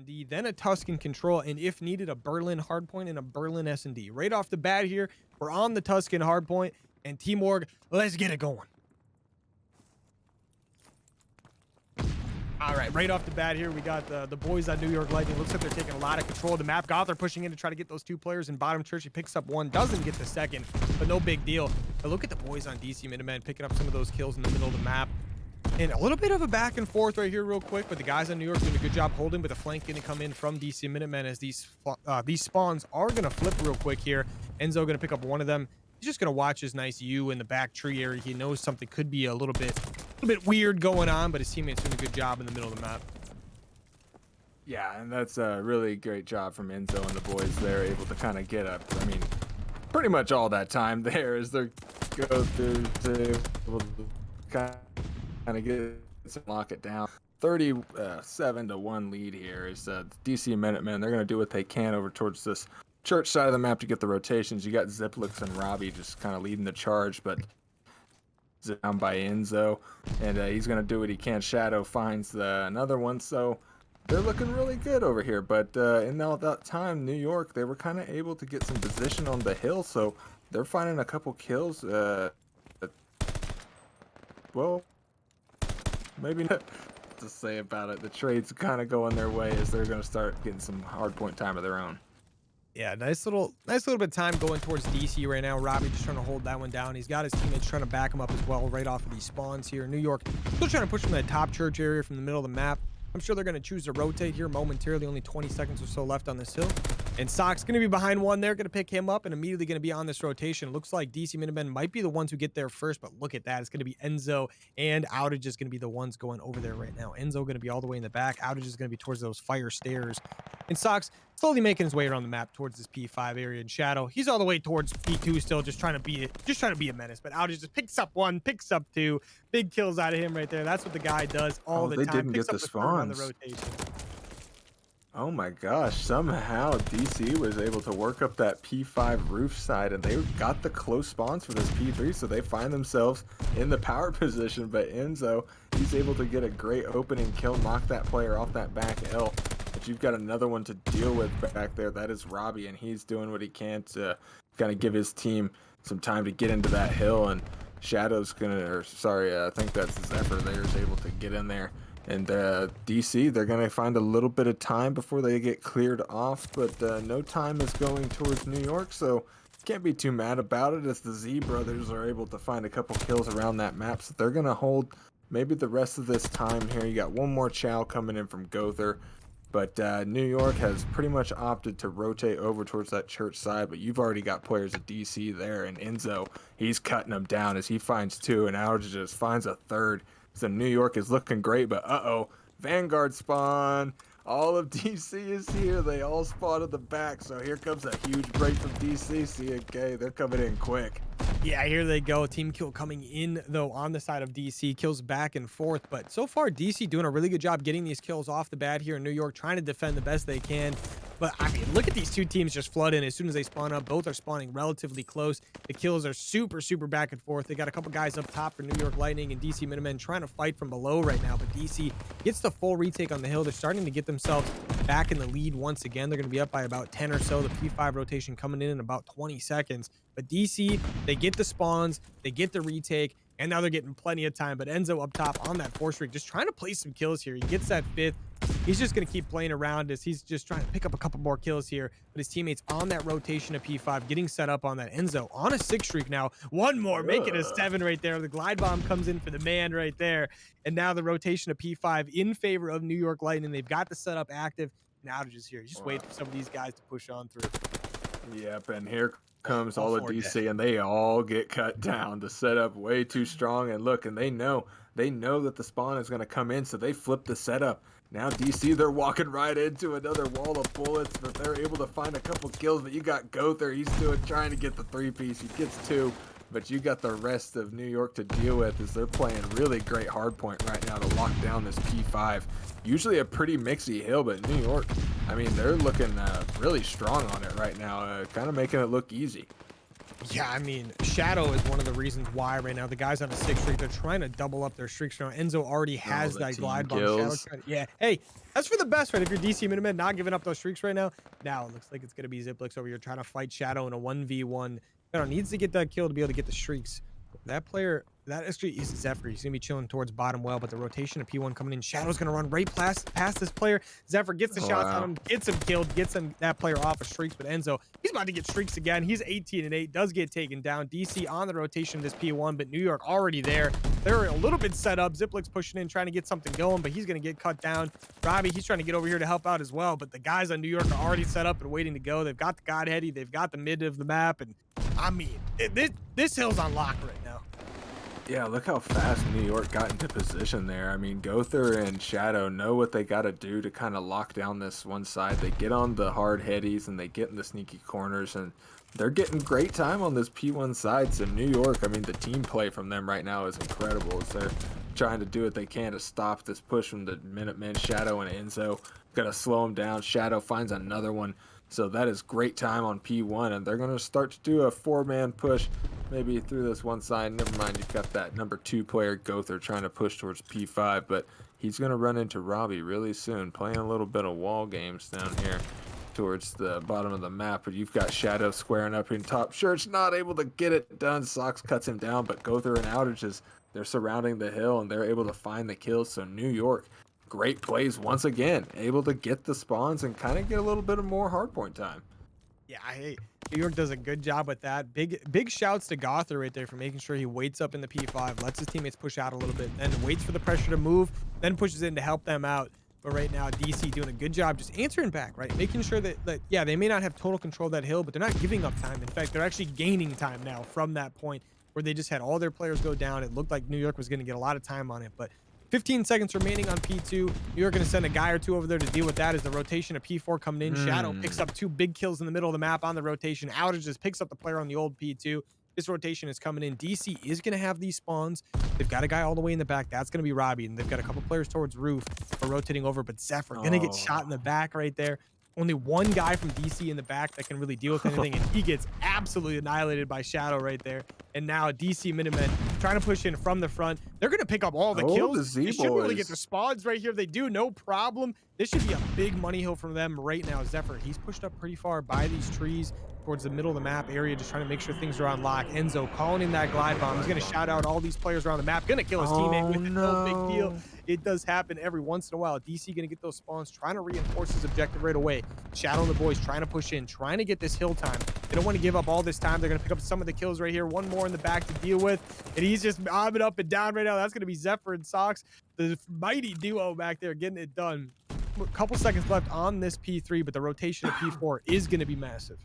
S&D, then a Tuscan control, and if needed, a Berlin hardpoint and a Berlin S&D. Right off the bat here, we're on the Tuscan hardpoint, and Team Org, let's get it going. All right, right off the bat here, we got the boys on New York Lightning. Looks like they're taking a lot of control of the map. Gothard pushing in to try to get those two players in bottom church. He picks up one, doesn't get the second, but no big deal. But look at the boys on DC Minutemen picking up some of those kills in the middle of the map. And a little bit of a back and forth right here real quick, but the guys on New York doing a good job holding, with a flank going to come in from DC Minutemen as these spawns are going to flip real quick here. Enzo going to pick up one of them. He's just going to watch his nice U in the back tree area. He knows something could be a little bit weird going on, but his teammates doing a good job in the middle of the map. Yeah, and that's a really great job from Enzo and the boys. They're able to kind of get up. I mean, pretty much all that time there as they go through to kind of get lock it down. 37-1 lead here is DC Minutemen. They're going to do what they can over towards this church side of the map to get the rotations. You got Ziplix and Robbie just kind of leading the charge, but down by Enzo, and he's going to do what he can. Shadow finds another one, so they're looking really good over here. But in all that time, New York, they were kind of able to get some position on the hill, so they're finding a couple kills. Well, maybe not to say about it. The trade's kind of going their way as they're going to start getting some hard point time of their own. Yeah, nice little bit of time going towards DC right now. Robbie just trying to hold that one down. He's got his teammates trying to back him up as well right off of these spawns here. New York still trying to push from that top church area from the middle of the map. I'm sure they're going to choose to rotate here momentarily. Only 20 seconds or so left on this hill. And Sock's going to be behind one. They're going to pick him up and immediately going to be on this rotation. Looks like DC Minutemen might be the ones who get there first, but look at that. It's going to be Enzo and Outage is going to be the ones going over there right now. Enzo going to be all the way in the back. Outage is going to be towards those fire stairs. And Sock's slowly making his way around the map towards this P5 area. In Shadow, he's all the way towards P2 still, just trying to be a menace. But Outage just picks up one, picks up two. Big kills out of him right there. That's what the guy does all the time. They didn't picks get the spawns on the rotation. Oh my gosh, somehow DC was able to work up that P5 roof side, and they got the close spawns for this P3, so they find themselves in the power position. But Enzo, he's able to get a great opening kill, knock that player off that back L. But you've got another one to deal with back there. That is Robbie, and he's doing what he can to kind of give his team some time to get into that hill. And Shadow's gonna, I think that's Zephyr there, is able to get in there. And DC, they're going to find a little bit of time before they get cleared off, but no time is going towards New York, so can't be too mad about it as the Z brothers are able to find a couple kills around that map. So they're going to hold maybe the rest of this time here. You got one more chow coming in from Gother, but New York has pretty much opted to rotate over towards that church side, but you've already got players of DC there, and Enzo, he's cutting them down as he finds two, and Outage just finds a third. So New York is looking great, but Vanguard spawn. All of DC is here. They all spawn at the back, so here comes a huge break from DC. CK, they're coming in quick. Yeah, here they go. Team kill coming in, though, on the side of DC. Kills back and forth, but so far, DC doing a really good job getting these kills off the bat here in New York, trying to defend the best they can. But, I mean, look at these two teams just flood in as soon as they spawn up. Both are spawning relatively close. The kills are super, super back and forth. They got a couple guys up top for New York Lightning and DC Minutemen trying to fight from below right now. But DC gets the full retake on the hill. They're starting to get themselves back in the lead once again. They're going to be up by about 10 or so. The P5 rotation coming in about 20 seconds. But DC, they get the spawns, they get the retake, and now they're getting plenty of time. But Enzo up top on that force rig, just trying to play some kills here. He gets that fifth. He's just going to keep playing around as he's just trying to pick up a couple more kills here. But his teammates on that rotation of P5 getting set up on that. Enzo on a 6 streak now. One more, making a 7 right there. The glide bomb comes in for the man right there. And now the rotation of P5 in favor of New York Lightning. They've got the setup active. And Outage is here. You just wait for some of these guys to push on through. Yep, and here comes all of DC, and they all get cut down. The setup way too strong, and look, and they know that the spawn is going to come in, so they flip the setup. Now DC, they're walking right into another wall of bullets, but they're able to find a couple kills. But you got Gother, he's trying to get the 3-piece. He gets 2, but you got the rest of New York to deal with as they're playing really great hardpoint right now to lock down this P5. Usually a pretty mixy hill, but New York, I mean, they're looking really strong on it right now, kind of making it look easy. Yeah, I mean, Shadow is one of the reasons why right now the guys on a 6 streak, they're trying to double up their streaks now. Enzo already Oh, has the that team glide bomb. Shadow kills. yeah, hey, that's for the best, right? If you're DC Minutemen not giving up those streaks right now, now it looks like it's going to be Ziplix over here trying to fight Shadow in a 1v1. Shadow needs to get that kill to be able to get the streaks. That player, that extra is Zephyr. He's going to be chilling towards bottom well, but the rotation of P1 coming in. Shadow's going to run right past this player. Zephyr gets the shots on Wow. him, gets him killed, gets him that player off of streaks. But Enzo, he's about to get streaks again. He's 18-8, does get taken down. DC on the rotation of this P1, but New York already there. They're a little bit set up. Ziplix pushing in, trying to get something going, but he's going to get cut down. Robbie, he's trying to get over here to help out as well, but the guys on New York are already set up and waiting to go. They've got the God Heady, they've got the mid of the map, and I mean, this hill's on lock right now. Yeah, look how fast New York got into position there. I mean, Gother and Shadow know what they got to do to kind of lock down this one side. They get on the hard headies and they get in the sneaky corners, and they're getting great time on this P1 side. So New York, I mean, the team play from them right now is incredible. So they're trying to do what they can to stop this push from the Minutemen. Shadow and Enzo gonna slow them down. Shadow finds another one. So that is great time on P1, and they're going to start to do a 4-man push maybe through this one side. Never mind, you've got that number 2 player, Gother, trying to push towards P5, but he's going to run into Robbie really soon, playing a little bit of wall games down here towards the bottom of the map. But you've got Shadow squaring up in top. Shirt's not able to get it done. Sox cuts him down, but Gother and Outages, they're surrounding the hill, and they're able to find the kills. So New York, great plays once again, able to get the spawns and kind of get a little bit of more hardpoint time. Yeah, hey, New York does a good job with that. Big shouts to Gother right there for making sure he waits up in the P5, lets his teammates push out a little bit, then waits for the pressure to move, then pushes in to help them out. But right now, DC doing a good job just answering back, right? Making sure that yeah, they may not have total control of that hill, but they're not giving up time. In fact, they're actually gaining time now from that point where they just had all their players go down. It looked like New York was going to get a lot of time on it, but 15 seconds remaining on P2. New York going to send a guy or two over there to deal with that as the rotation of P4 coming in. Shadow picks up 2 big kills in the middle of the map on the rotation. Outage just picks up the player on the old P2. This rotation is coming in. DC is going to have these spawns. They've got a guy all the way in the back. That's going to be Robbie. And they've got a couple players towards roof for rotating over. But Zephyr going to get shot in the back right there. Only one guy from DC in the back that can really deal with anything, and he gets absolutely annihilated by Shadow right there. And now DC Minutemen trying to push in from the front. They're going to pick up all the kills. They should be able to get the spawns right here. If they do, no problem. This should be a big money hill from them right now. Zephyr, he's pushed up pretty far by these trees towards the middle of the map area, just trying to make sure things are on lock. Enzo calling in that glide bomb. He's going to shout out all these players around the map. Going to kill his teammate with it. No big deal. It does happen every once in a while. DC going to get those spawns, trying to reinforce his objective right away. Shadow and the boys trying to push in, trying to get this hill time. They don't want to give up all this time. They're going to pick up some of the kills right here. One more in the back to deal with. And he's just bobbing up and down right now. That's going to be Zephyr and Sox. The mighty duo back there getting it done. A couple seconds left on this P3, but the rotation of P4 is going to be massive.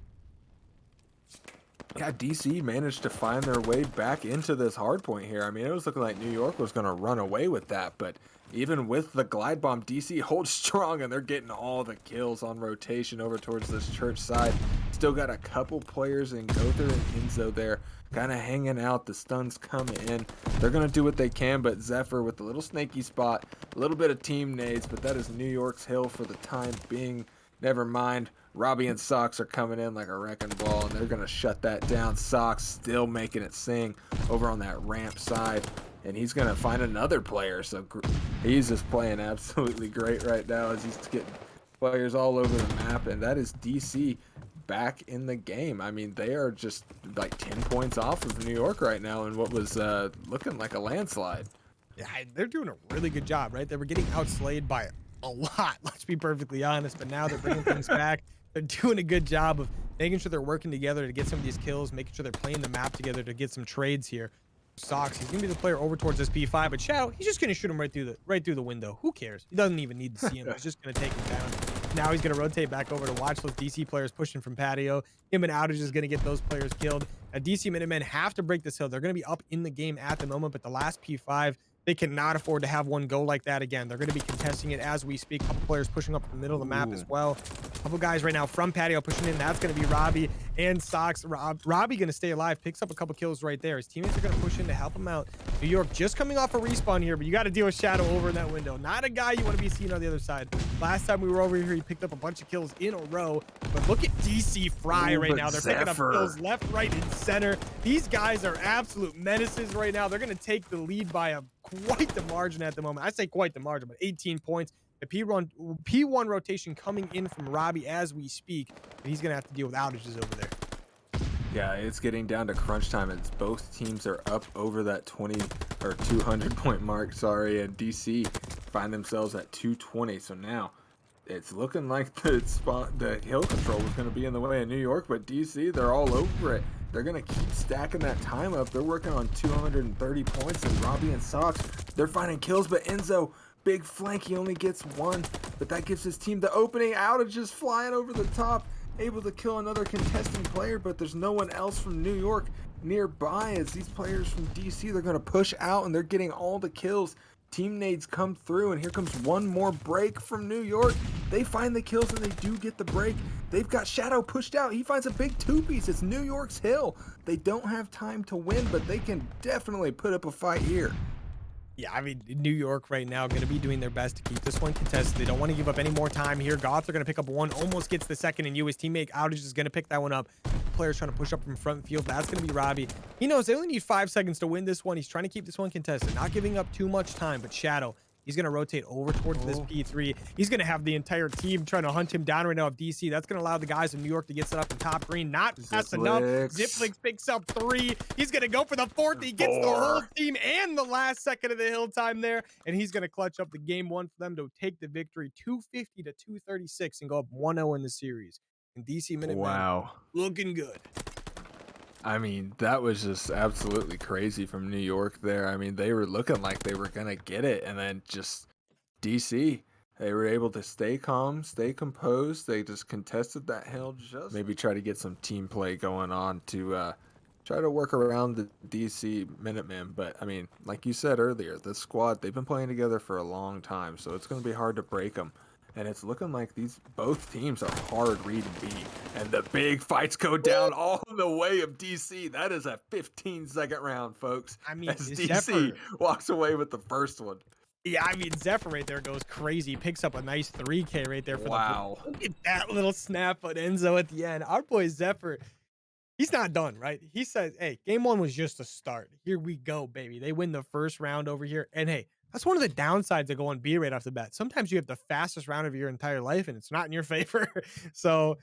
Yeah, DC managed to find their way back into this hard point here. I mean, it was looking like New York was going to run away with that, but even with the glide bomb, DC holds strong, and they're getting all the kills on rotation over towards this church side. Still got a couple players in Gother and Enzo there, kind of hanging out. The stuns coming in. They're going to do what they can, but Zephyr with the little snaky spot, a little bit of team nades, but that is New York's hill for the time being. Never mind. Robbie and Sox are coming in like a wrecking ball, and they're going to shut that down. Sox still making it sing over on that ramp side, and he's going to find another player. So he's just playing absolutely great right now as he's getting players all over the map, and that is DC back in the game. I mean, they are just like 10 points off of New York right now in what was looking like a landslide. Yeah, they're doing a really good job, right? They were getting outslayed by a lot, let's be perfectly honest, but now they're bringing things back. They're doing a good job of making sure they're working together to get some of these kills, making sure they're playing the map together to get some trades here. Sox, he's gonna be the player over towards this P5, but Shadow, he's just gonna shoot him right through the window. Who cares? He doesn't even need to see him. He's just gonna take him down. Now he's gonna rotate back over to watch those DC players pushing from patio. Him and Outage is gonna get those players killed. DC Minutemen have to break this hill. They're gonna be up in the game at the moment, but the last P5, They cannot afford to have one go like that again. They're going to be contesting it as we speak. A couple players pushing up the middle of the map as Ooh. well. A couple guys right now from patio pushing in. That's going to be Robbie and Socks. Robbie going to stay alive, picks up a couple kills right there. His teammates are going to push in to help him out. New York just coming off a respawn here, but you got to deal with Shadow over in that window. Not a guy you want to be seeing on the other side. Last time we were over here, he picked up a bunch of kills in a row. But look at DC Fry right now. They're picking up kills left, right, and center. These guys are absolute menaces right now. They're going to take the lead by quite the margin at the moment. I say quite the margin, but 18 points. The P1 rotation coming in from Robbie as we speak. And he's going to have to deal with outages over there. Yeah, it's getting down to crunch time. It's both teams are up over that 20 or 200 point mark, sorry, and DC find themselves at 220. So now it's looking like the hill control was going to be in the way of New York, but DC, they're all over it. They're going to keep stacking that time up. They're working on 230 points, and Robbie and Socks, they're finding kills, but Enzo, big flank, he only gets one, but that gives his team the opening. Outages flying over the top, able to kill another contesting player, but there's no one else from New York nearby as these players from DC, they're going to push out, and they're getting all the kills. Team nades come through, and here comes one more break from New York. They find the kills, and they do get the break. They've got Shadow pushed out. He finds a big two-piece. It's New York's hill. They don't have time to win, but they can definitely put up a fight here. Yeah, I mean, New York right now going to be doing their best to keep this one contested. They don't want to give up any more time here. Goth are going to pick up one, almost gets the second, and his teammate Outage is going to pick that one up. Players trying to push up from front field. That's going to be Robbie. He knows they only need 5 seconds to win this one. He's trying to keep this one contested, not giving up too much time, but Shadow, he's going to rotate over towards this P3. He's going to have the entire team trying to hunt him down right now of DC. That's going to allow the guys in New York to get set up in top green. Not fast enough. Ziplix picks up 3. He's going to go for the 4th. He gets the whole team and the last second of the hill time there. And he's going to clutch up the game 1 for them to take the victory 250 to 236 and go up 1-0 in the series. And DC Minutemen looking good. I mean, that was just absolutely crazy from New York there. I mean, they were looking like they were going to get it, and then just DC, they were able to stay calm, stay composed. They just contested that hill, just maybe try to get some team play going on to try to work around the DC Minutemen. But, I mean, like you said earlier, this squad, they've been playing together for a long time, so it's going to be hard to break them. And it's looking like both teams are hard reading B. And the big fights go down all in the way of DC. That is a 15-second round, folks. I mean, as DC walks away with the first one. Yeah, I mean, Zephyr right there goes crazy. He picks up a nice 3K right there for the look at that little snap on Enzo at the end. Our boy Zephyr, he's not done, right? He says, hey, game 1 was just a start. Here we go, baby. They win the first round over here. And hey, that's one of the downsides of going B right off the bat. Sometimes you have the fastest round of your entire life, and it's not in your favor. So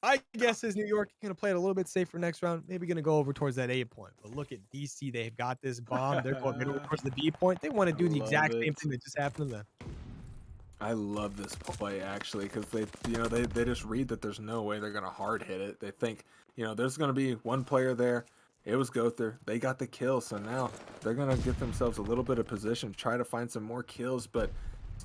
I guess is New York going to play it a little bit safer next round. Maybe going to go over towards that A point. But look at DC. They've got this bomb. They're going middle towards the B point. They want to do the exact same thing that just happened to them. I love this play, actually, because they just read that there's no way they're going to hard hit it. They think, there's going to be one player there. It was Gother. They got the kill, so now they're going to get themselves a little bit of position, try to find some more kills, but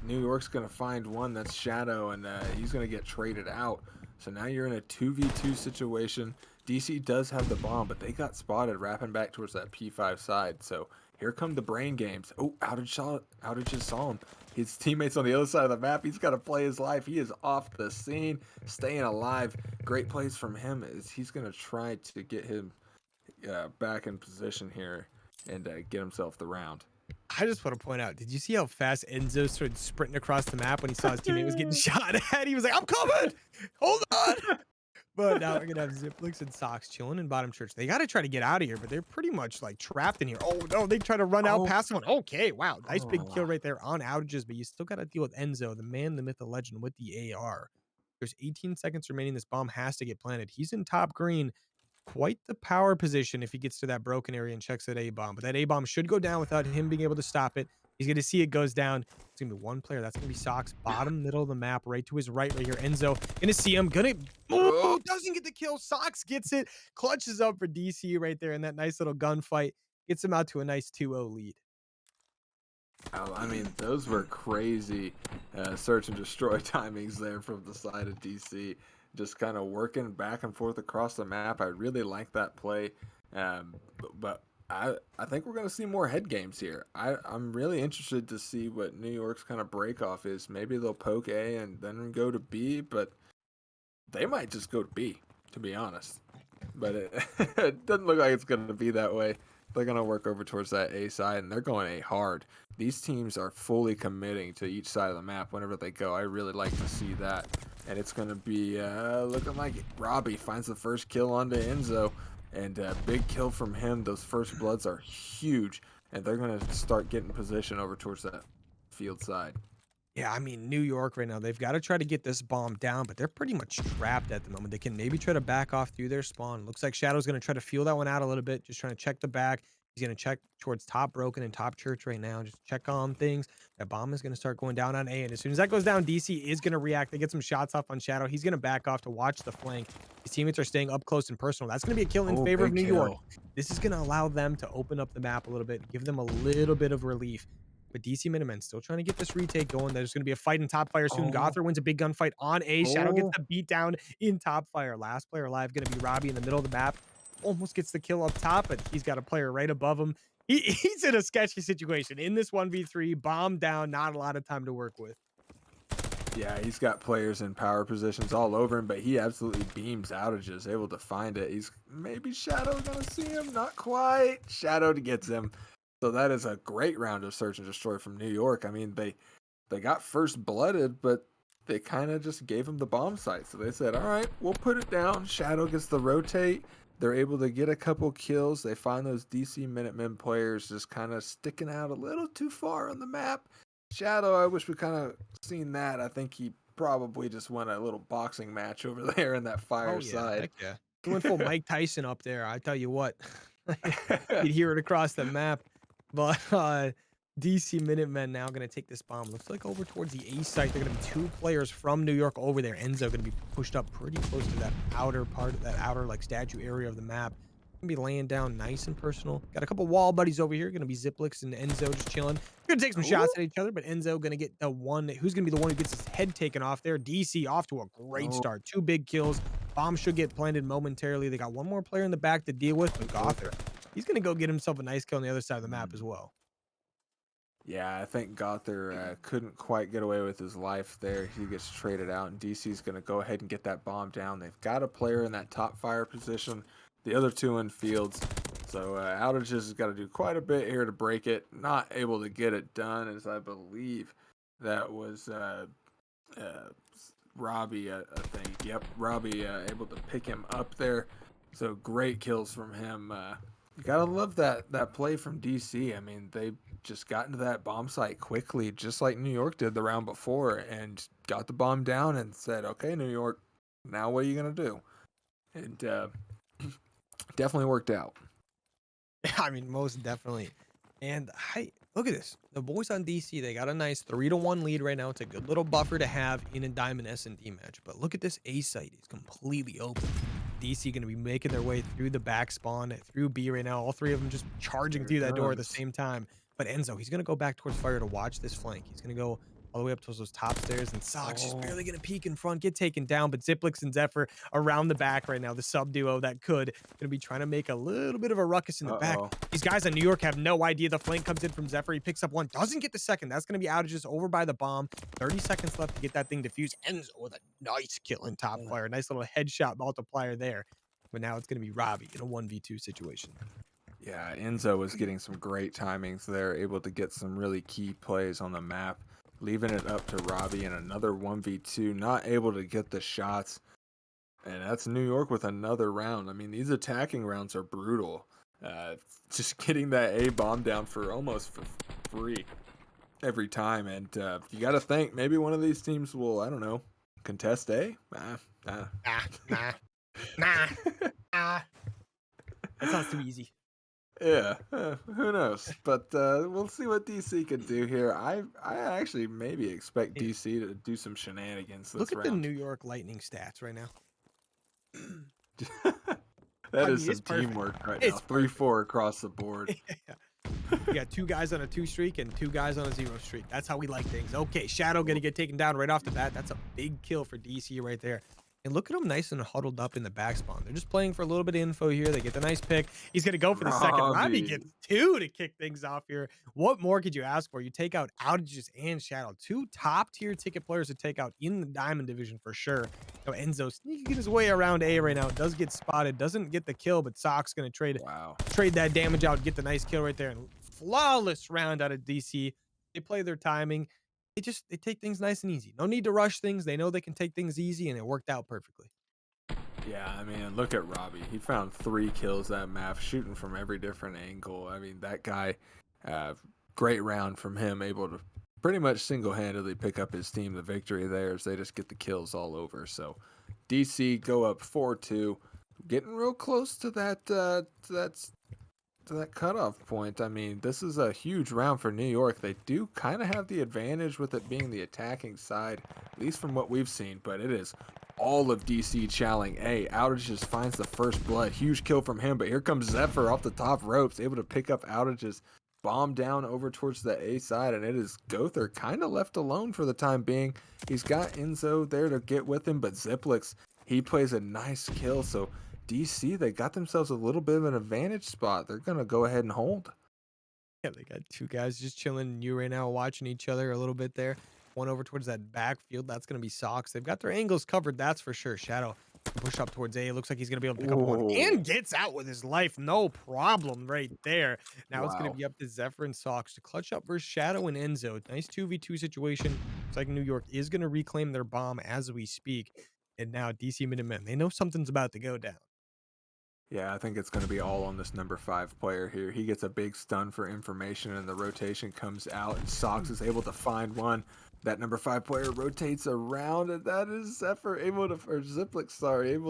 New York's going to find one that's Shadow, and he's going to get traded out. So now you're in a 2v2 situation. DC does have the bomb, but they got spotted wrapping back towards that P5 side. So here come the brain games. Oh, Outage just saw him. His teammates on the other side of the map. He's got to play his life. He is off the scene, staying alive. Great plays from him as he's going to try to get him back in position here and get himself the round. I just want to point out, did you see how fast Enzo started sprinting across the map when he saw his teammate was getting shot at? He was like, I'm coming! Hold on! But now we're going to have Ziplix and Socks chilling in bottom church. They got to try to get out of here, but they're pretty much like trapped in here. Oh, no, they try to run out past someone. Okay, wow. Nice big kill right there on outages, but you still got to deal with Enzo, the man, the myth, the legend with the AR. There's 18 seconds remaining. This bomb has to get planted. He's in top green. Quite the power position if he gets to that broken area and checks that A-bomb. But that A-bomb should go down without him being able to stop it. He's going to see it goes down. It's going to be one player. That's going to be Socks. Bottom middle of the map, right to his right here. Enzo going to see him. Doesn't get the kill. Socks gets it. Clutches up for DC right there in that nice little gunfight. Gets him out to a nice 2-0 lead. I mean, those were crazy search and destroy timings there from the side of DC. Just kind of working back and forth across the map. I really like that play. But I think we're gonna see more head games here. I'm really interested to see what New York's kind of break off is. Maybe they'll poke A and then go to B, but they might just go to B, to be honest. But it doesn't look like it's gonna be that way. They're gonna work over towards that A side, and they're going A hard. These teams are fully committing to each side of the map whenever they go. I really like to see that. And it's gonna be looking like Robbie finds the first kill onto Enzo. And big kill from him. Those first bloods are huge, and they're gonna start getting position over towards that field side. Yeah, I mean, New York right now, they've got to try to get this bomb down, but they're pretty much trapped at the moment. They can maybe try to back off through their spawn. Looks like Shadow's going to try to feel that one out a little bit, just trying to check the back. He's going to check towards top broken and top church right now, just check on things. That bomb is going to start going down on A, and as soon as that goes down, DC is going to react. They get some shots off on Shadow. He's going to back off to watch the flank. His teammates are staying up close and personal. That's going to be a kill in favor of New York. This is going to allow them to open up the map a little bit, give them a little bit of relief. But DC Minutemen still trying to get this retake going. There's going to be a fight in top fire soon. Gother wins a big gunfight on A. Shadow gets the beat down in top fire. Last player alive going to be Robbie in the middle of the map. Almost gets the kill up top, but he's got a player right above him. He's in a sketchy situation. In this 1v3, bomb down, not a lot of time to work with. Yeah, he's got players in power positions all over him, but he absolutely beams outages, able to find it. He's maybe Shadow going to see him, not quite. Shadow gets him. So that is a great round of search and destroy from New York. I mean, they got first blooded, but they kind of just gave him the bomb site. So they said, all right, we'll put it down. Shadow gets the rotate. They're able to get a couple kills. They find those DC Minutemen players just kind of sticking out a little too far on the map. Shadow, I wish we kind of seen that. I think he probably just won a little boxing match over there in that fire side. Heck yeah. He went full Mike Tyson up there. I tell you what, you'd hear it across the map. But DC Minutemen now going to take this bomb. Looks like over towards the A site. They're going to be two players from New York over there. Enzo going to be pushed up pretty close to that outer part, that outer like statue area of the map. Going to be laying down nice and personal. Got a couple wall buddies over here. Going to be Ziplix and Enzo just chilling. Going to take some shots at each other, but Enzo going to get the one. Who's going to be the one who gets his head taken off there? DC off to a great start. 2 big kills. Bomb should get planted momentarily. They got one more player in the back to deal with, but Gother, he's going to go get himself a nice kill on the other side of the map as well. Yeah, I think Gother couldn't quite get away with his life there. He gets traded out, and DC's going to go ahead and get that bomb down. They've got a player in that top fire position, the other 2 in fields. So Outages has got to do quite a bit here to break it. Not able to get it done, as I believe that was Robbie, I think. Yep, Robbie able to pick him up there. So great kills from him. You gotta love that play from DC. I mean, they just got into that bomb site quickly, just like New York did the round before, and got the bomb down and said, okay, New York, now what are you gonna do? And definitely worked out. I mean, most definitely. And look at this. The boys on DC, they got a nice 3-1 lead right now. It's a good little buffer to have in a Diamond S&D match. But look at this A site. It's completely open. DC going to be making their way through the back spawn, through B right now. All 3 of them just charging through that door at the same time. But Enzo, he's going to go back towards fire to watch this flank. He's going to go all the way up towards those top stairs, and Sox is barely going to peek in front, get taken down. But Ziplix and Zephyr around the back right now, the sub duo that going to be trying to make a little bit of a ruckus in the back. These guys in New York have no idea. The flank comes in from Zephyr. He picks up one, doesn't get the second. That's going to be Outages over by the bomb. 30 seconds left to get that thing defused. Enzo with a nice kill in top fire. Nice little headshot multiplier there. But now it's going to be Robbie in a 1v2 situation. Yeah, Enzo was getting some great timings there, able to get some really key plays on the map, leaving it up to Robbie in another 1v2, not able to get the shots. And that's New York with another round. I mean, these attacking rounds are brutal. Just getting that A bomb down for almost for free every time. And you got to think maybe one of these teams will, I don't know, contest A? Nah. That sounds too easy. Yeah, who knows? But we'll see what DC could do here. I actually maybe expect DC to do some shenanigans this round. Look at the New York Lightning stats right now. That is some teamwork right now. 3-4 across the board. We got 2 guys on a 2 streak and 2 guys on a 0 streak. That's how we like things. Okay, Shadow going to get taken down right off the bat. That's a big kill for DC right there. And look at him nice and huddled up in the back spawn. They're just playing for a little bit of info here. They get the nice pick. He's going to go for the second. Robbie Robbie. gets two to kick things off here. What more could you ask for? You take out Outages and Shadow. Two top-tier ticket players to take out in the Diamond Division for sure. So Enzo sneaking his way around A right now. Does get spotted. Doesn't get the kill, but Sock's going to trade that damage out, get the nice kill right there. And flawless round out of DC. They play their timing. They take things nice and easy. No need to rush things. They know they can take things easy, and it worked out perfectly. Yeah, I mean, look at Robbie. He found 3 kills that map, shooting from every different angle. I mean, that guy, great round from him, able to pretty much single-handedly pick up his team the victory there as they just get the kills all over. So DC go up 4-2, getting real close to that cutoff point. I mean, this is a huge round for New York. They do kind of have the advantage with it being the attacking side, at least from what we've seen, but it is all of DC challenging A. Outages finds the first blood. Huge kill from him, but here comes Zephyr off the top ropes, able to pick up Outages, bomb down over towards the A side, and it is Gother kind of left alone for the time being. He's got Enzo there to get with him, but Ziplix, he plays a nice kill, so DC, they got themselves a little bit of an advantage spot. They're going to go ahead and hold. Yeah, they got two guys just chilling you right now, watching each other a little bit there. One over towards that backfield. That's going to be Socks. They've got their angles covered, that's for sure. Shadow push up towards A. It looks like he's going to be able to pick up one and gets out with his life. No problem right there. Now it's going to be up to Zephyr and Socks to clutch up versus Shadow and Enzo. Nice 2v2 situation. Looks like New York is going to reclaim their bomb as we speak. And now DC Minutemen, they know something's about to go down. Yeah, I think it's going to be all on this number 5 player here. He gets a big stun for information, and the rotation comes out, and Socks is able to find one. That number 5 player rotates around, and that is Zephyr able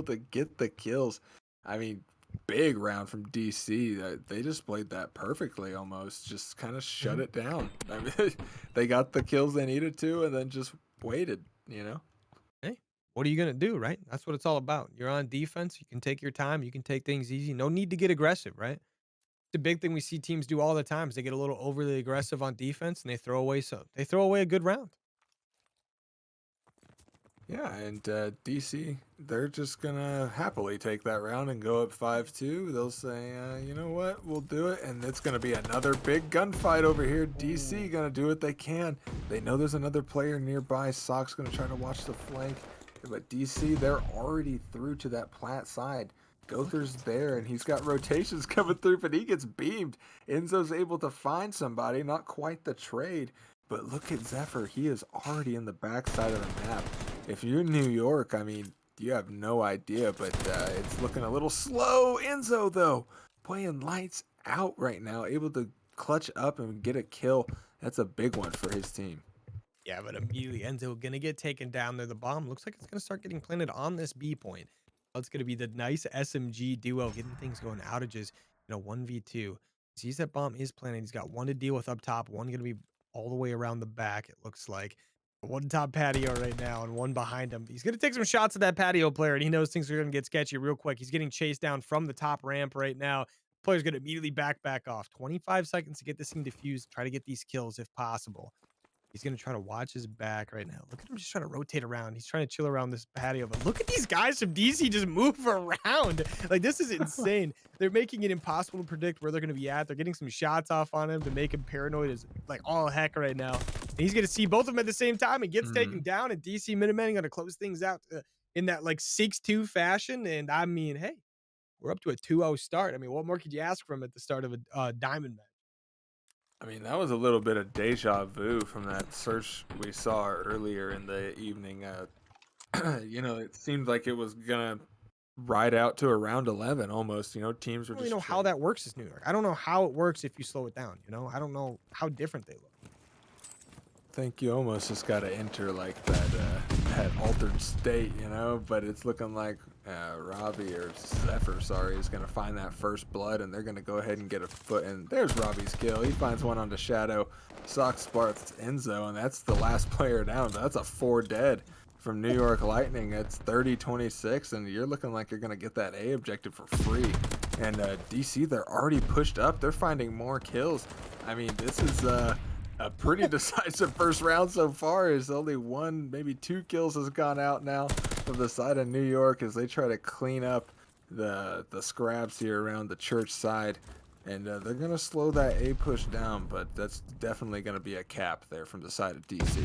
to get the kills. I mean, big round from DC. They just played that perfectly almost. Just kind of shut it down. I mean, they got the kills they needed to, and then just waited, you know? What are you going to do, right? That's what it's all about. You're on defense. You can take your time. You can take things easy. No need to get aggressive, right? The big thing we see teams do all the time is they get a little overly aggressive on defense and they throw away a good round. Yeah, and DC, they're just going to happily take that round and go up 5-2. They'll say, you know what, we'll do it. And it's going to be another big gunfight over here. DC going to do what they can. They know there's another player nearby. Sock's going to try to watch the flank. But DC, they're already through to that plat side. Gother's there, and he's got rotations coming through, but he gets beamed. Enzo's able to find somebody, not quite the trade. But look at Zephyr. He is already in the backside of the map. If you're New York, I mean, you have no idea, but it's looking a little slow. Enzo, though, playing lights out right now, able to clutch up and get a kill. That's a big one for his team. Yeah, but immediately Enzo gonna get taken down there. The bomb looks like it's gonna start getting planted on this B point. It's gonna be the nice SMG duo getting things going. Outages, 1v2. Sees that bomb is planted. He's got one to deal with up top. One gonna be all the way around the back. It looks like one top patio right now and one behind him. He's gonna take some shots at that patio player, and he knows things are gonna get sketchy real quick. He's getting chased down from the top ramp right now. Player's gonna immediately back off. 25 seconds to get this thing defused. Try to get these kills if possible. He's going to try to watch his back right now. Look at him just trying to rotate around. He's trying to chill around this patio. But look at these guys from DC just move around. Like, this is insane. They're making it impossible to predict where they're going to be at. They're getting some shots off on him to make him paranoid as, like, all heck right now. And he's going to see both of them at the same time. He gets taken down, and DC Minutemen going to close things out in that, like, 6-2 fashion. And, I mean, hey, we're up to a 2-0 start. I mean, what more could you ask from at the start of a diamond match? I mean, that was a little bit of deja vu from that search we saw earlier in the evening. It seemed like it was going to ride out to around 11 almost. Teams were I don't know how that works as New York. I don't know how it works if you slow it down. I don't know how different they look. I think you almost just got to enter like that altered state, but it's looking like Robbie or Zephyr, is going to find that first blood, and they're going to go ahead and get a foot. And there's Robbie's kill. He finds one onto Shadow. Sock sparks Enzo, and that's the last player down. That's a 4 dead from New York Lightning. It's 30-26, and you're looking like you're going to get that A objective for free. And DC, they're already pushed up. They're finding more kills. I mean, this is a pretty decisive first round so far. Is only one, maybe two kills has gone out now from the side of New York as they try to clean up the scraps here around the church side. And they're going to slow that A push down, but that's definitely going to be a cap there from the side of DC.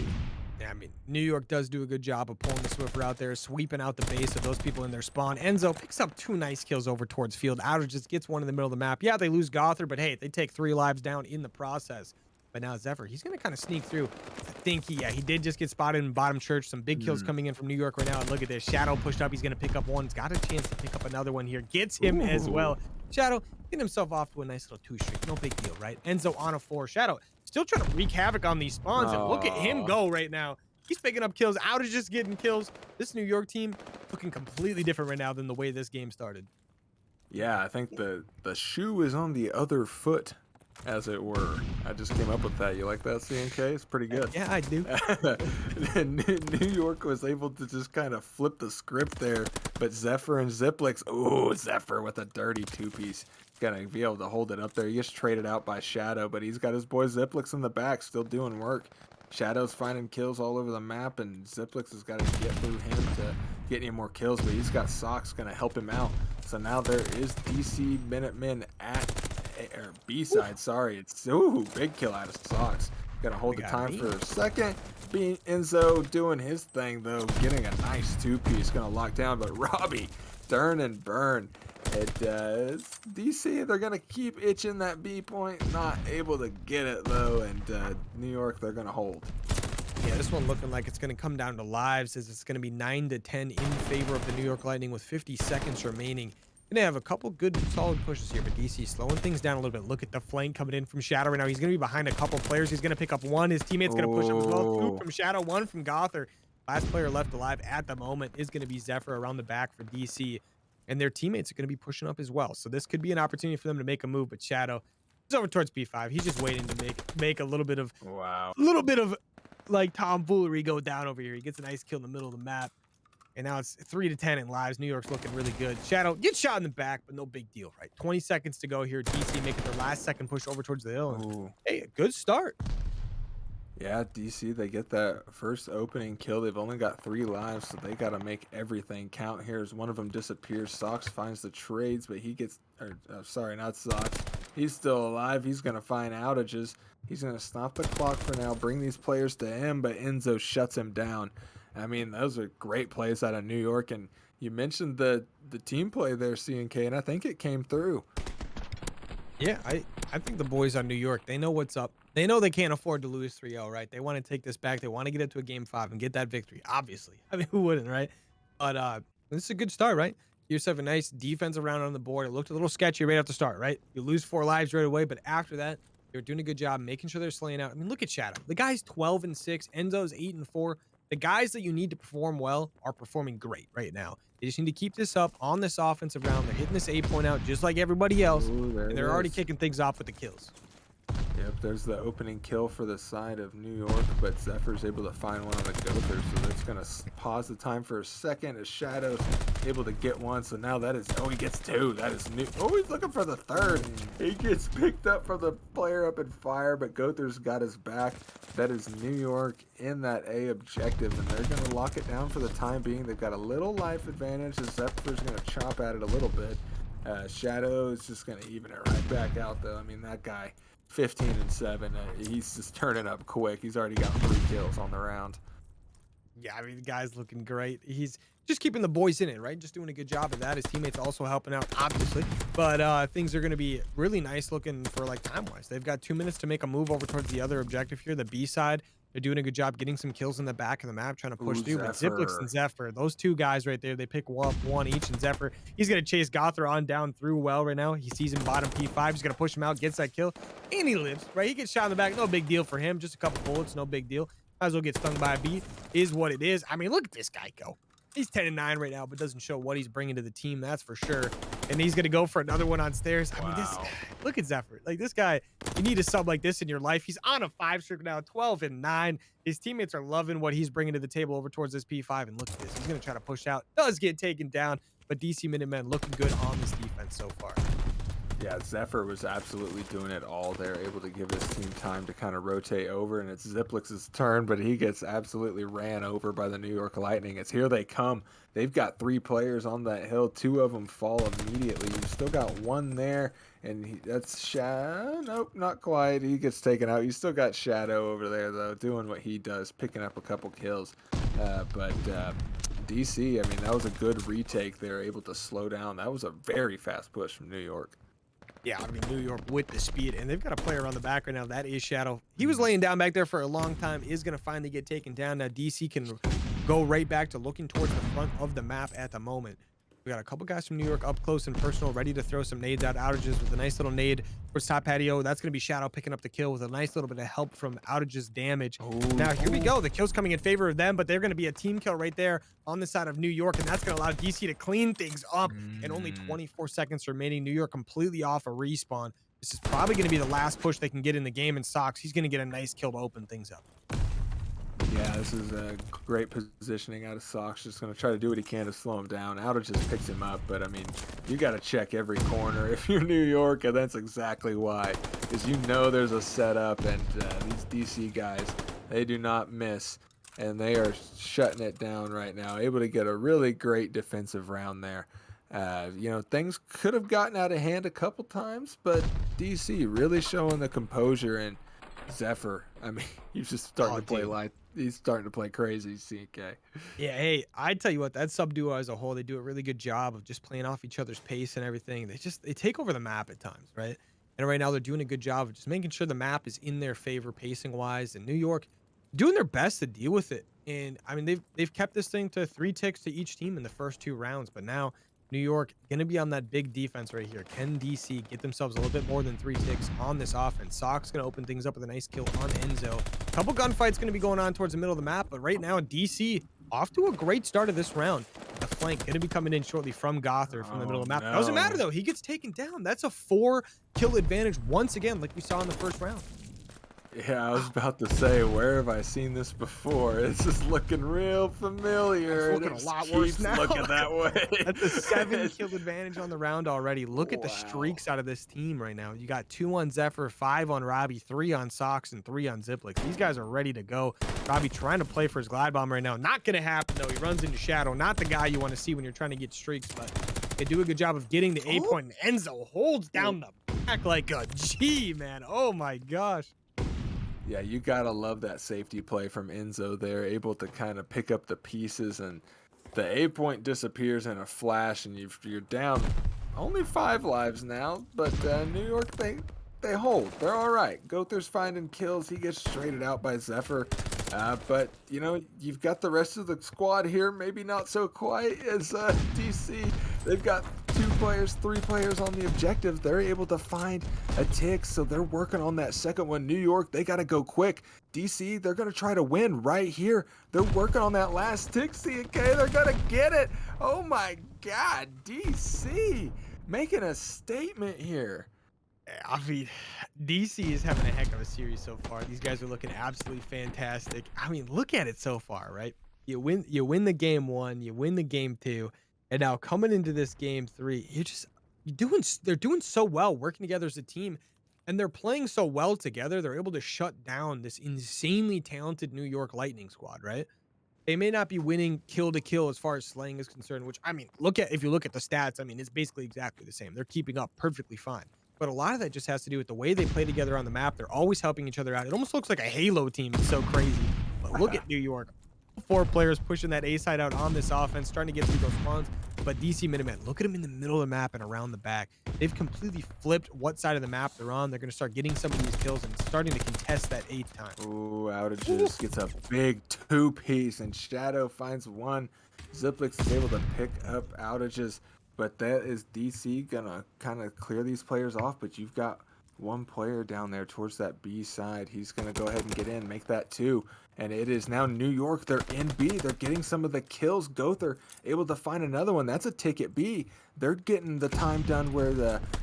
Yeah, I mean, New York does do a good job of pulling the Swiffer out there, sweeping out the base of those people in their spawn. Enzo picks up 2 nice kills over towards field. Outer just gets one in the middle of the map. Yeah, they lose Gother, but hey, they take 3 lives down in the process. But now Zephyr, he's going to kind of sneak through. I think he did just get spotted in bottom church. Some big kills coming in from New York right now. And look at this. Shadow pushed up. He's going to pick up one. He's got a chance to pick up another one here. Gets him as well. Shadow getting himself off to a nice little 2 streak. No big deal, right? Enzo on a 4. Shadow still trying to wreak havoc on these spawns. And look at him go right now. He's picking up kills. Out is just getting kills. This New York team looking completely different right now than the way this game started. Yeah, I think the shoe is on the other foot, as it were. I just came up with that. You like that, CNK? It's pretty good. Yeah, I do. New York was able to just kind of flip the script there, but Zephyr and Ziplix, ooh, Zephyr with a dirty 2-piece. Gonna be able to hold it up there. He gets traded out by Shadow, but he's got his boy Ziplix in the back, still doing work. Shadow's finding kills all over the map, and Ziplix has got to get through him to get any more kills, but he's got Socks going to help him out. So now there is DC Minutemen at B-side. Sorry, it's big kill out of Socks. Going to hold the time for a second. Being Enzo doing his thing, though, getting a nice 2-piece. Going to lock down, but Robbie, turn and burn. DC, they're going to keep itching that B point, not able to get it though, and New York, they're going to hold. Yeah, this one looking like it's going to come down to lives, as it's going to be 9-10 in favor of the New York Lightning with 50 seconds remaining. Going to have a couple good solid pushes here, but DC slowing things down a little bit. Look at the flank coming in from Shadow right now. He's going to be behind a couple players. He's going to pick up one. His teammate's going to push him as well. 2 from Shadow, 1 from Gother. Last player left alive at the moment is going to be Zephyr around the back for DC. And their teammates are going to be pushing up as well. So this could be an opportunity for them to make a move. But Shadow is over towards P5. He's just waiting to make a little bit of like tomfoolery go down over here. He gets a nice kill in the middle of the map. And now it's 3-10 in lives. New York's looking really good. Shadow gets shot in the back, but no big deal, right? 20 seconds to go here. DC making their last second push over towards the hill. And, hey, a good start. Yeah, DC, they get that first opening kill. They've only got 3 lives, so they got to make everything count here as one of them disappears. Socks finds the trades, but he gets, sorry, not Socks. He's still alive. He's going to find outages. He's going to stop the clock for now, bring these players to him, but Enzo shuts him down. I mean, those are great plays out of New York, and you mentioned the team play there, CNK, and I think it came through. Yeah, I think the boys on New York, they know what's up. They know they can't afford to lose 3-0, right? They want to take this back. They want to get it to a game 5 and get that victory, obviously. I mean, who wouldn't, right? But this is a good start, right? You just have a nice defensive round on the board. It looked a little sketchy right at the start, right? You lose 4 lives right away, but after that, they're doing a good job making sure they're slaying out. I mean, look at Shadow. The guy's 12-6. Enzo's 8-4. The guys that you need to perform well are performing great right now. They just need to keep this up on this offensive round. They're hitting this A point out just like everybody else. And they're already kicking things off with the kills. Yep, there's the opening kill for the side of New York, but Zephyr's able to find one on the Gother, so that's going to pause the time for a second as Shadow's able to get one. So now that is, he gets 2. That is new. Oh, he's looking for the 3rd. He gets picked up from the player up in fire, but Gother's got his back. That is New York in that A objective, and they're going to lock it down for the time being. They've got a little life advantage as Zephyr's going to chop at it a little bit. Shadow is just going to even it right back out, though. I mean, that guy... 15-7. He's just turning up quick. He's already got 3 kills on the round. Yeah, I mean, the guy's looking great. He's just keeping the boys in it, right? Just doing a good job of that. His teammates also helping out, obviously. But things are going to be really nice looking for, like, time-wise. They've got 2 minutes to make a move over towards the other objective here, the B side. They're doing a good job getting some kills in the back of the map, trying to push through. But Ziplix and Zephyr, those 2 guys right there, they pick up 1 each. And Zephyr, he's going to chase Gother on down through well right now. He sees him bottom P5. He's going to push him out, gets that kill. And he lives, right? He gets shot in the back. No big deal for him. Just a couple bullets, no big deal. Might as well get stung by a bee. Is what it is. I mean, look at this guy go. He's 10-9 right now, but doesn't show what he's bringing to the team, that's for sure. And he's going to go for another one on stairs. I mean, look at Zephyr. Like, this guy, you need a sub like this in your life. He's on a 5 streak now, 12-9. His teammates are loving what he's bringing to the table over towards this P5. And look at this. He's going to try to push out. Does get taken down, but DC Minutemen looking good on this defense so far. Yeah, Zephyr was absolutely doing it all there, able to give his team time to kind of rotate over, and it's Ziplix's turn, but he gets absolutely ran over by the New York Lightning. It's here they come. They've got 3 players on that hill. 2 of them fall immediately. You've still got 1 there, and that's Shadow. Nope, not quite. He gets taken out. You still got Shadow over there, though, doing what he does, picking up a couple kills. But DC, I mean, that was a good retake. They're able to slow down. That was a very fast push from New York. Yeah, I mean, New York with the speed, and they've got a player on the back right now. That is Shadow. He was laying down back there for a long time, is going to finally get taken down. Now, DC can go right back to looking towards the front of the map at the moment. We got a couple guys from New York up close and personal, ready to throw some nades out. Outages with a nice little nade towards top patio. That's going to be Shadow picking up the kill with a nice little bit of help from Outage's damage. Now, here we go. The kill's coming in favor of them, but they're going to be a team kill right there on the side of New York, and that's going to allow DC to clean things up. And only 24 seconds remaining. New York completely off a respawn. This is probably going to be the last push they can get in the game, and Sox, he's going to get a nice kill to open things up. Yeah, this is a great positioning out of Sox. Just going to try to do what he can to slow him down. Outer just picks him up, but I mean, you got to check every corner if you're New York, and that's exactly why. Because you know there's a setup, and these DC guys, they do not miss, and they are shutting it down right now. Able to get a really great defensive round there. You know, things could have gotten out of hand a couple times, but DC really showing the composure, and Zephyr, I mean, he's just starting to play like he's starting to play crazy, CK. Yeah, hey, I tell you what, that sub duo as a whole, they do a really good job of just playing off each other's pace and everything. They take over the map at times, right? And right now they're doing a good job of just making sure the map is in their favor pacing wise. And New York doing their best to deal with it. And I mean, they've kept this thing to 3 ticks to each team in the first 2 rounds, but now New York going to be on that big defense right here. Can DC get themselves a little bit more than 3 ticks on this offense? Sox going to open things up with a nice kill on Enzo. A couple gunfights going to be going on towards the middle of the map, but right now DC off to a great start of this round. The flank going to be coming in shortly from Gothard from the middle of the map. No. Doesn't matter though. He gets taken down. That's a 4 kill advantage once again, like we saw in the first round. Yeah, I was about to say, where have I seen this before? It's just looking real familiar. It's looking a lot worse now. Looking that way. That's a 7 kill advantage on the round already. Look at the streaks out of this team right now. You got 2 on Zephyr, 5 on Robbie, 3 on Sox, and 3 on Ziplix. These guys are ready to go. Robbie trying to play for his glide bomb right now. Not going to happen, though. He runs into Shadow. Not the guy you want to see when you're trying to get streaks, but they do a good job of getting the A point. And Enzo holds down the back like a G, man. Oh, my gosh. Yeah, you gotta love that safety play from Enzo there, able to kind of pick up the pieces, and the A point disappears in a flash, and you're down only 5 lives now, but New York, they hold. They're all right. Gother's finding kills. He gets traded out by Zephyr, but you know, you've got the rest of the squad here, maybe not so quite as DC. They've got 2 players, 3 players on the objective. They're able to find a tick, so they're working on that second one. New York, they got to go quick. DC, they're going to try to win right here. They're working on that last tick, CK. They're going to get it. Oh my God, DC making a statement here. I mean, DC is having a heck of a series so far. These guys are looking absolutely fantastic. I mean, look at it so far, right? You win the game 1, you win the game 2. And now coming into this game 3, they're doing so well working together as a team, and they're playing so well together. They're able to shut down this insanely talented New York Lightning squad, right? They may not be winning kill to kill as far as slaying is concerned, which I mean, if you look at the stats, I mean, it's basically exactly the same. They're keeping up perfectly fine. But a lot of that just has to do with the way they play together on the map. They're always helping each other out. It almost looks like a Halo team. It's so crazy. But look at New York. 4 players pushing that A side out on this offense, starting to get through those spawns. But DC Minutemen, look at them in the middle of the map and around the back. They've completely flipped what side of the map they're on. They're going to start getting some of these kills and starting to contest that 8th time. Ooh, Outages gets a big 2-piece, and Shadow finds 1. Ziplix is able to pick up Outages, but that is DC going to kind of clear these players off, but you've got 1 player down there towards that B side. He's going to go ahead and get in, make that 2. And it is now New York. They're in B. They're getting some of the kills. Gother able to find another one. That's a ticket B. They're getting the time done where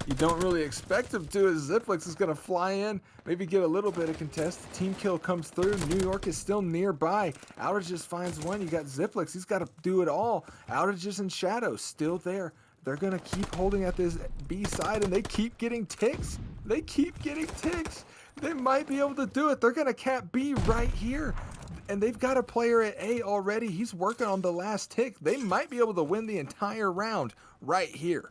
you don't really expect them to, as Ziplix is going to fly in, maybe get a little bit of contest. The team kill comes through. New York is still nearby. Outages finds 1. You got Ziplix. He's got to do it all. Outages and Shadow still there. they're going to keep holding at this B side, and they keep getting ticks. They keep getting ticks. They might be able to do it. They're going to cap B right here. And they've got a player at A already. He's working on the last tick. They might be able to win the entire round right here.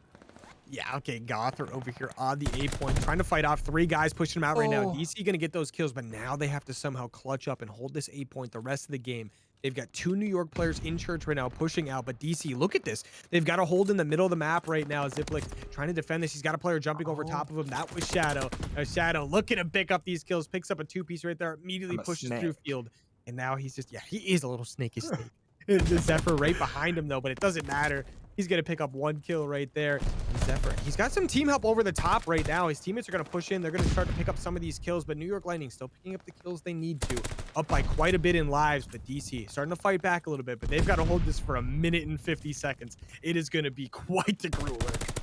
Yeah, okay, Gothard over here on the A point, trying to fight off 3 guys, pushing him out right now. DC gonna get those kills, but now they have to somehow clutch up and hold this A point the rest of the game. They've got 2 New York players in church right now pushing out, but DC, look at this. They've got a hold in the middle of the map right now. Ziplik trying to defend this. He's got a player jumping over top of him. That was Shadow. Shadow looking to pick up these kills, picks up a 2-piece right there, immediately pushes through field. And now he's just, yeah, he is a little snaky snake. The Zephyr right behind him though, but it doesn't matter. He's going to pick up 1 kill right there. And Zephyr, he's got some team help over the top right now. His teammates are going to push in. They're going to start to pick up some of these kills, but New York Lightning still picking up the kills they need to. Up by quite a bit in lives, but DC starting to fight back a little bit, but they've got to hold this for 1 minute and 50 seconds. It is going to be quite the grueler.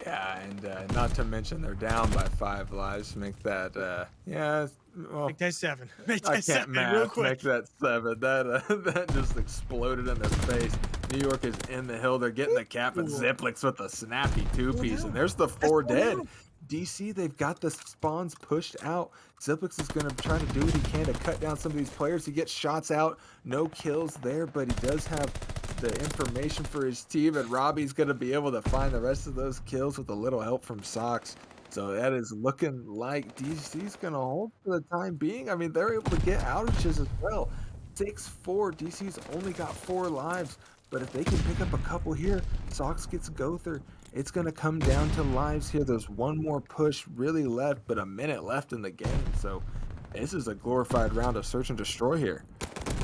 Yeah, and not to mention they're down by 5 lives. Make that, yeah, well, make that 7. Make that I can't 7 math. real quick. Make that 7. That just exploded in their face. New York is in the hill. They're getting the cap, and Ziplik's with a snappy 2-piece, and there's the 4 dead. DC, they've got the spawns pushed out. Ziplik is going to try to do what he can to cut down some of these players. He gets shots out. No kills there, but he does have the information for his team, and Robbie's going to be able to find the rest of those kills with a little help from Sox. So that is looking like DC's going to hold for the time being. I mean, they're able to get outages as well. 6-4. DC's only got 4 lives, but if they can pick up a couple here, Sox gets Gother. It's going to come down to lives here. There's 1 more push really left, but a minute left in the game. So this is a glorified round of search and destroy here.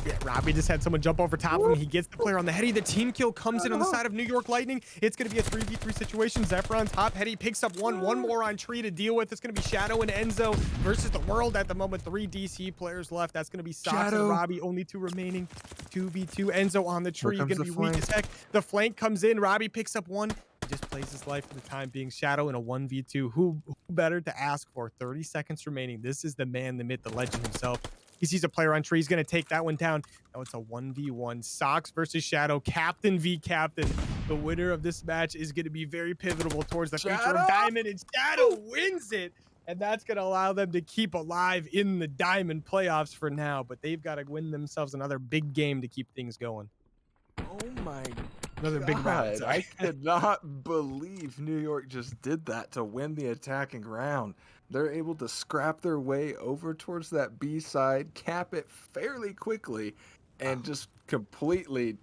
Yeah, Robbie just had someone jump over top of him. He gets the player on the heady. The team kill comes in on the side of New York Lightning. It's going to be a 3v3 situation. Zephyr on top. Heady picks up one more on tree to deal with. It's going to be Shadow and Enzo versus the world at the moment. 3 DC players left. That's going to be Sox and Robbie. Only 2 remaining. 2v2. Enzo on the tree. Going to be weak as heck. The flank comes in. Robbie picks up 1. Just plays his life for the time being. Shadow in a 1v2. Who better to ask for? 30 seconds remaining. This is the man, the myth, the legend himself. He sees a player on tree. He's going to take that one down. Now it's a 1v1. Sox versus Shadow. Captain v Captain. The winner of this match is going to be very pivotal towards the future of Diamond. And Shadow wins it. And that's going to allow them to keep alive in the Diamond playoffs for now. But they've got to win themselves another big game to keep things going. Oh my God. Another big round. I could not believe New York just did that to win the attacking round. They're able to scrap their way over towards that B side, cap it fairly quickly, and just completely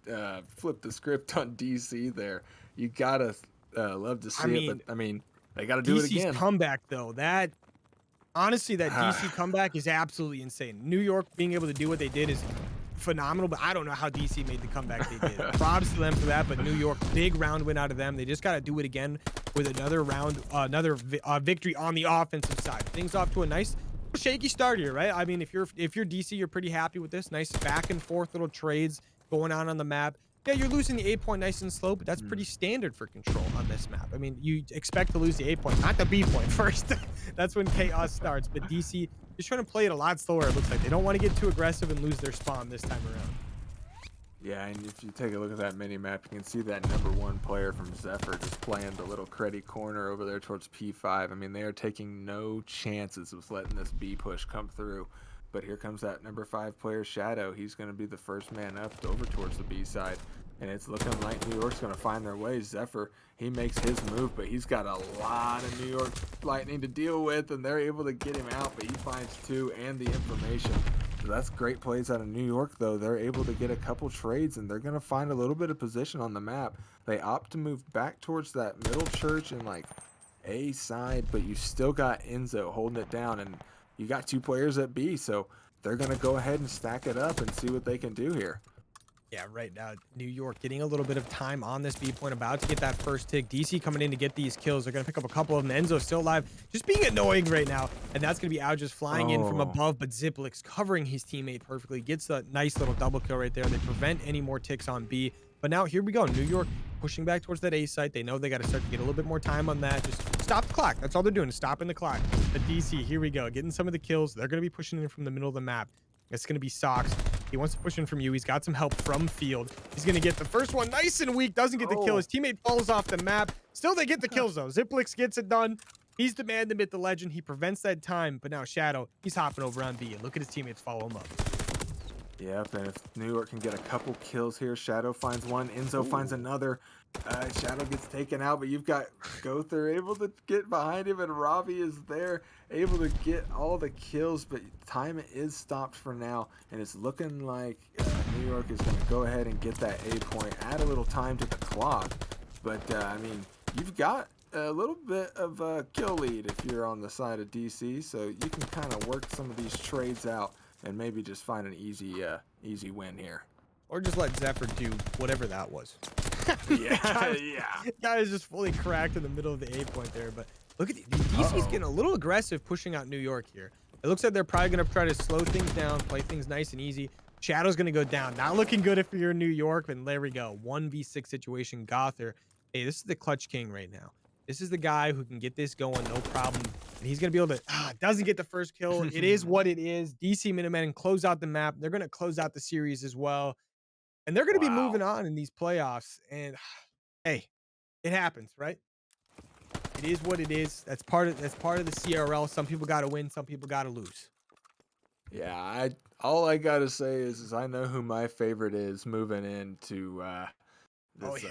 flip the script on DC there. You gotta love to see it, but I mean, they gotta do it again. DC's comeback, though, honestly, that DC comeback is absolutely insane. New York being able to do what they did is phenomenal, but I don't know how DC made the comeback they did. Props to them for that, but New York, big round win out of them. They just got to do it again with another round, another victory on the offensive side. Things off to a nice shaky start here, right? I mean, if you're DC, you're pretty happy with this. Nice back and forth little trades going on the map. Yeah, you're losing the A point nice and slow, but that's pretty standard for Control on this map. I mean, you expect to lose the A point, not the B point first. That's when chaos starts, but DC is trying to play it a lot slower, it looks like. They don't want to get too aggressive and lose their spawn this time around. Yeah, and if you take a look at that mini-map, you can see that #1 player from Zephyr just playing the little creddy corner over there towards P5. I mean, they are taking no chances of letting this B push come through. But here comes that #5 player, Shadow. He's going to be the first man up over towards the B side. And it's looking like New York's going to find their way. Zephyr, he makes his move, but he's got a lot of New York Lightning to deal with, and they're able to get him out, but he finds 2 and the information. So that's great plays out of New York, though. They're able to get a couple trades, and they're going to find a little bit of position on the map. They opt to move back towards that middle church and, like, A side, but you still got Enzo holding it down, and you got 2 players at B, so they're going to go ahead and stack it up and see what they can do here. Yeah, right now, New York getting a little bit of time on this B point, about to get that first tick. DC coming in to get these kills. They're going to pick up a couple of them. Enzo still alive, just being annoying right now. And that's going to be out just flying in from above, but Ziplik's covering his teammate perfectly. Gets a nice little double kill right there. They prevent any more ticks on B. But now here we go. New York pushing back towards that A site. They know they got to start to get a little bit more time on that. Just stop the clock. That's all they're doing, is stopping the clock. But DC, here we go. Getting some of the kills. They're going to be pushing in from the middle of the map. It's going to be Sox He wants to push in from you. He's got some help from field. He's going to get the first one nice and weak. Doesn't get the kill. His teammate falls off the map. Still, they get the kills, though. Ziplix gets it done. He's the man to beat the legend. He prevents that time. But now Shadow, he's hopping over on B. And look at his teammates follow him up. Yep, and if New York can get a couple kills here, Shadow finds one, Enzo finds another. Shadow gets taken out, but you've got Gother able to get behind him, and Robbie is there, able to get all the kills, but time is stopped for now, and it's looking like New York is going to go ahead and get that A point, add a little time to the clock, but I mean, you've got a little bit of a kill lead if you're on the side of DC, so you can kind of work some of these trades out and maybe just find an easy win here. Or just let Zephyr do whatever that was. Yeah, Guy is just fully cracked in the middle of the A point there. But look at DC's getting a little aggressive pushing out New York here. It looks like they're probably going to try to slow things down, play things nice and easy. Shadow's going to go down. Not looking good if you're in New York. And there we go. 1v6 situation. Gother. Hey, this is the clutch king right now. This is the guy who can get this going, no problem. And he's going to be able to, doesn't get the first kill. It is what it is. DC Minutemen close out the map. They're going to close out the series as well. And they're going to be moving on in these playoffs. And hey, it happens, right? It is what it is. That's part of the CRL. Some people got to win. Some people got to lose. Yeah, all I got to say is I know who my favorite is moving into this.